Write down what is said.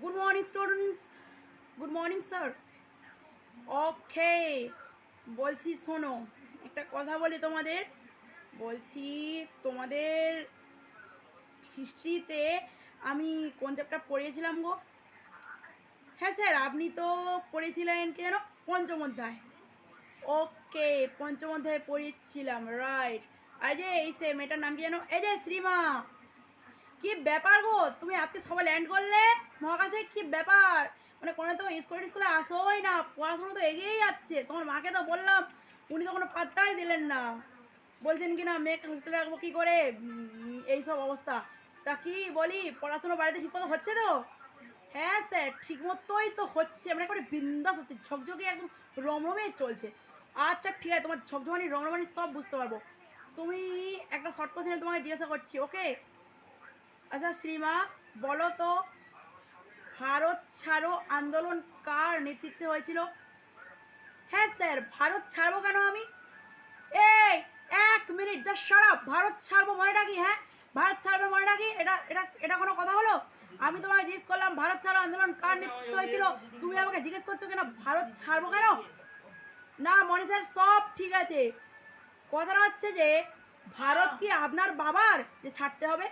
Good morning students, good morning sir. Okay, বলছি শোনো, একটা কথা বলি তোমাদের। বলছি তোমাদের হিস্ট্রিতে আমি কোন চ্যাপ্টার পড়িয়েছিলাম গো? হ্যাঁ স্যার, আপনি তো পড়েছিলেন কি যেন, পঞ্চম অধ্যায়। ওকে, পঞ্চম অধ্যায়ে পড়েছিলাম, রাইট। আর যে এই সে মেয়েটার নাম কি যেন, এই যে শ্রীমা। কি ব্যাপার গো, তুমি আজকে সবাই ল্যান্ড করলে মহাকাশে? কি ব্যাপার? মানে কোনো তো স্কুলে আসোই না, পড়াশোনা তো এগিয়েই যাচ্ছে। তোমার মাকে তো বললাম, উনি তো কোনো পাত্তাই দিলেন না। বলছেন কি না মেয়েকে হোস্টেলে রাখবো কী করে, এইসব অবস্থা। তা কি বলি, পড়াশোনা বাড়িতে ঠিকমতো হচ্ছে তো? হ্যাঁ স্যার, ঠিকমতোই তো হচ্ছে, মানে করে বিন্দাস হচ্ছে, ঝকঝকে একদম রমরমে চলছে। আচ্ছা ঠিক আছে, তোমার ঝকঝকানি রমরমানি সব বুঝতে পারবো। তুমি একটা শর্ট কোশ্চেনে তোমাকে জিজ্ঞাসা করছি, ওকে? আচ্ছা শ্রীমা, বলো তো, ভারত ছাড়ো আন্দোলন কার নেতৃত্বে হয়েছিল? হ্যাঁ স্যার, ভারত ছাড়বো কেন আমি? এই, এক মিনিট, যা সারাপ, ভারত ছাড়বো মনেটা কি? হ্যাঁ, ভারত ছাড়বে মনেটা কি? এটা এটা এটা কোনো কথা হলো? আমি তোমাকে জিজ্ঞেস করলাম ভারত ছাড়ো আন্দোলন কার নেতৃত্বে হয়েছিল, তুমি আমাকে জিজ্ঞেস করছো কেন ভারত ছাড়বো কেন? না মনে স্যার, সব ঠিক আছে। কথাটা হচ্ছে যে ভারত কি আপনার বাবার যে ছাড়তে হবে?